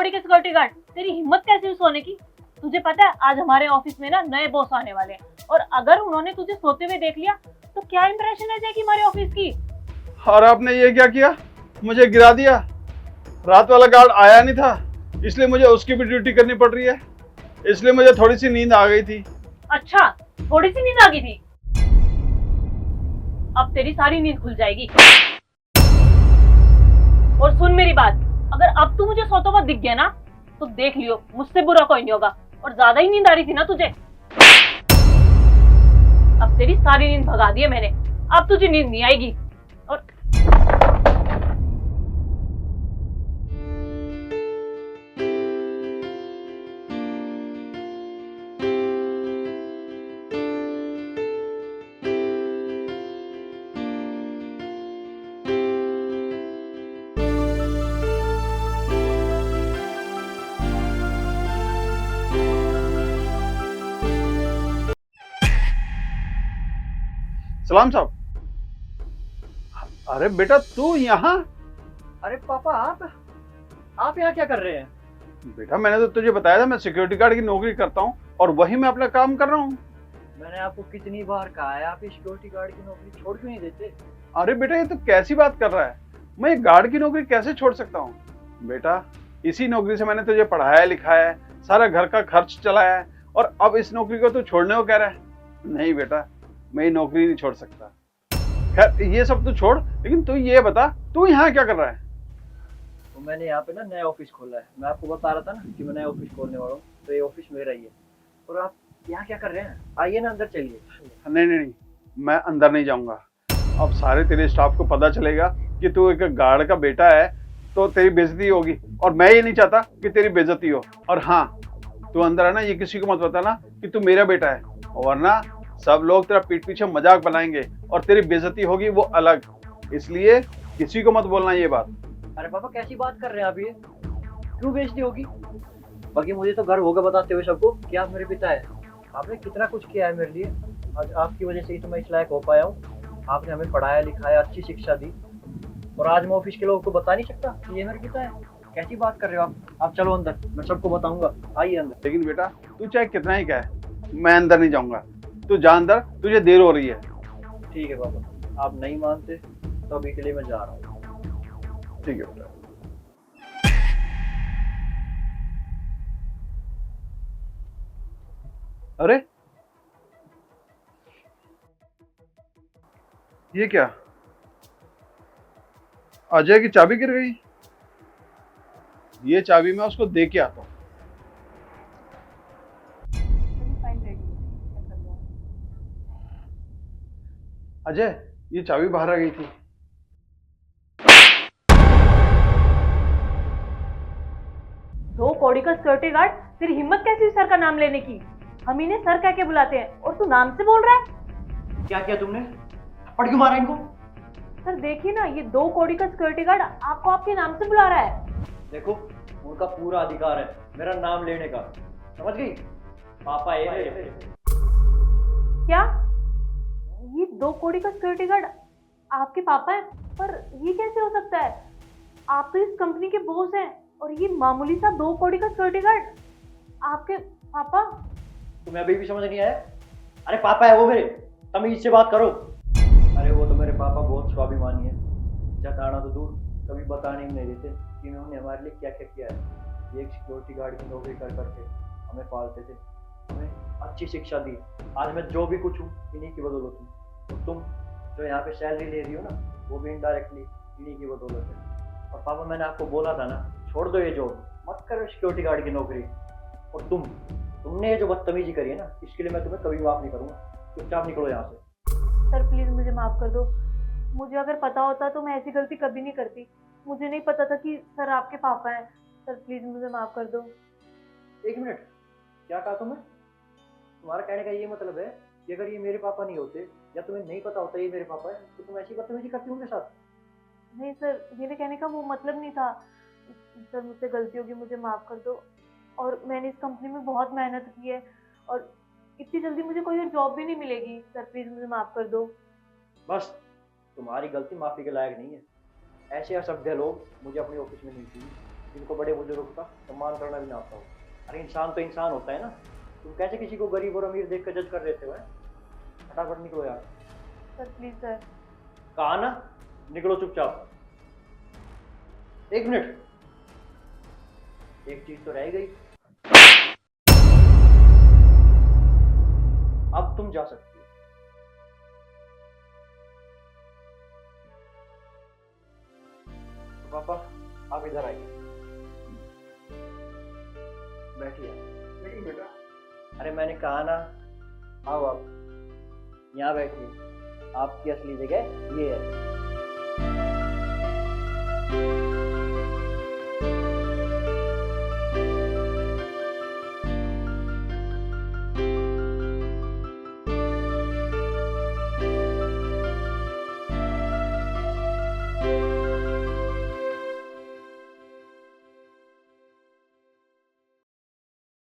Body के security guard, तेरी हिम्मत कैसी हुई सोने की? तुझे पता है आज हमारे ऑफिस में ना नए बॉस आने वाले हैं, और अगर उन्होंने तुझे सोते हुए देख लिया तो क्या इंप्रेशन रह जाएगी हमारे ऑफिस की? और आपने ये क्या किया, मुझे गिरा दिया। रात वाला गार्ड आया नहीं था, इसलिए मुझे उसकी भी ड्यूटी करनी पड़ रही है, इसलिए मुझे थोड़ी सी नींद आ गई थी। अच्छा, थोड़ी सी नींद आ गई थी। अब तेरी सारी नींद खुल जाएगी। और सुन मेरी बात, अगर अब तू मुझे सोता हुआ दिख गया ना तो देख लियो, मुझसे बुरा कोई नहीं होगा। और ज्यादा ही नींद आ रही थी ना तुझे, अब तेरी सारी नींद भगा दी है मैंने, अब तुझे नींद नहीं आएगी। और सलाम साहब। अरे बेटा तू यहाँ? अरे पापा आप यहाँ क्या कर रहे हैं? बेटा मैंने तो तुझे बताया था मैं सिक्योरिटी गार्ड की नौकरी करता हूँ और वही मैं अपना काम कर रहा हूँ। मैंने आपको कितनी बार कहा है आप सिक्योरिटी गार्ड की नौकरी छोड़ क्यों नहीं देते? अरे बेटा ये तो कैसी बात कर रहा है, मैं ये गार्ड की नौकरी कैसे छोड़ सकता हूँ? बेटा इसी नौकरी से मैंने तुझे पढ़ाया लिखाया है, सारा घर का खर्च चलाया है, और अब इस नौकरी को तू छोड़ने को कह रहा है? नहीं बेटा, मैं ये नौकरी नहीं छोड़ सकता। खैर ये सब तू छोड़, लेकिन तू ये बता तू यहाँ क्या कर रहा है? तो मैंने यहाँ पे ना नया ऑफिस खोला है, मैं आपको बता रहा था ना कि मैं नया ऑफिस खोलने वाला हूँ, तो ये ऑफिस मेरा ही है। और आप यहाँ क्या कर रहे हैं? आइए ना अंदर चलिए। नहीं नहीं नहीं, मैं अंदर नहीं जाऊंगा। अब सारे तेरे स्टाफ को पता चलेगा कि तू एक गार्ड का बेटा है, तो तेरी बेइज्जती होगी, और मैं ये नहीं चाहता कि तेरी बेइज्जती हो। और हाँ, तू अंदर है ना, ये किसी को मत बताना कि तू मेरा बेटा है, वरना सब लोग तेरा पीठ पीछे मजाक बनाएंगे और तेरी बेइज्जती होगी वो अलग। इसलिए किसी को मत बोलना ये बात। अरे पापा कैसी बात कर रहे हैं आप? ये क्यों बेइज्जती होगी? बाकी मुझे तो गर्व होगा बताते हुए सबको कि आप मेरे पिता है। आपने कितना कुछ किया है मेरे लिए, आज आपकी वजह से ही तो मैं इस लायक हो पाया हूँ। आपने हमें पढ़ाया लिखाया, अच्छी शिक्षा दी, और आज मैं ऑफिस के लोगों को बता नहीं सकता कि ये मेरे पिता है। कैसी बात कर रहे हो आप चलो अंदर, मैं सबको बताऊंगा। आइए अंदर। लेकिन बेटा तू चाहे कितना ही कहे, मैं अंदर नहीं जाऊंगा। तू जा अंदर, तुझे देर हो रही है। ठीक है पापा, आप नहीं मानते तो अभी के लिए मैं जा रहा हूँ। ठीक है बेटा। अरे ये क्या, अजय की चाबी गिर गई। ये चाबी मैं उसको दे के आता हूँ। अजय ये चाबी बाहर आ गई थी। दो कौड़ी का सिक्योरिटी गार्ड, तेरी हिम्मत कैसी हुई सर का नाम लेने की? हम इन्हें सर कह के बुलाते हैं और तू नाम से बोल रहा है? क्या किया तुमने? थप्पड़ क्यों मारा इनको? सर देखिए ना, ये दो कौड़ी का सिक्योरिटी गार्ड आपको आपके नाम से बुला रहा है। देखो, उनका पूरा अधिकार है मेरा नाम लेने का, समझ गई? पापा ये मेरे। क्या ये दो कौड़ी का सिक्योरिटी गार्ड आपके पापा है? पर ये कैसे हो सकता है? आप तो इस कंपनी के बॉस हैं और ये मामूली सा दो कौड़ी का सिक्योरिटी गार्ड आपके पापा? तुम्हें अभी भी समझ नहीं आया? अरे पापा है वो मेरे, तमीज से बात करो। अरे वो तो मेरे पापा बहुत स्वाभिमानी है, जताना तो दूर कभी बताने ही नहीं देते कि उन्होंने हमारे लिए क्या क्या किया है। ये एक सिक्योरिटी गार्ड की नौकरी कर करके हमें पालते थे, हमें अच्छी शिक्षा दी। आज मैं जो भी कुछ हूँ इन्हीं की बदौलत हूँ। तो तुम जो यहाँ पे सैलरी ले रही हो ना, वो भी इनडायरेक्टली इन्हीं की बदौलत है। और पापा मैंने आपको बोला था ना, छोड़ दो ये जॉब, मत करो सिक्योरिटी गार्ड की नौकरी। और तुमने ये जो बदतमीजी करी है ना, इसके लिए मैं तुम्हें कभी माफ नहीं करूँगा। चुपचाप निकलो यहाँ से। सर प्लीज मुझे माफ कर दो, मुझे अगर पता होता तो मैं ऐसी गलती कभी नहीं करती। मुझे नहीं पता था कि सर आपके पापा हैं। सर प्लीज मुझे माफ कर दो। एक मिनट, क्या कहा तुमने? तुम्हारा कहने का ये मतलब है कि अगर ये मेरे पापा नहीं होते या तुम्हें नहीं पता होता ये मेरे पापा है तो तुम ऐसी बदतमीजी करती उनके साथ? नहीं सर, मेरे कहने का वो मतलब नहीं था। सर मुझसे गलती होगी, मुझे माफ कर दो। और मैंने इस कंपनी में बहुत मेहनत की है और इतनी जल्दी मुझे कोई और जॉब भी नहीं मिलेगी। सर प्लीज मुझे माफ कर दो। बस, तुम्हारी गलती माफी के लायक नहीं है। ऐसे असभ्य लोग मुझे अपने ऑफिस में नहीं चाहिए। जिनको बड़े बुजुर्ग का सम्मान करना भी ना आता हो। अरे इंसान तो इंसान होता है ना, तुम कैसे किसी को गरीब और अमीर देख कर जज कर रहे थे? फटाफट निकलो यार। Sir please sir. कहा ना, निकलो चुपचाप। 1 मिनट, एक चीज तो रह गई। अब तुम जा सकती हो। तो पापा आप इधर आइए, बैठिए। लेकिन बेटा, अरे मैंने कहा ना, आओ आप यहाँ बैठिए। आपकी असली जगह ये है।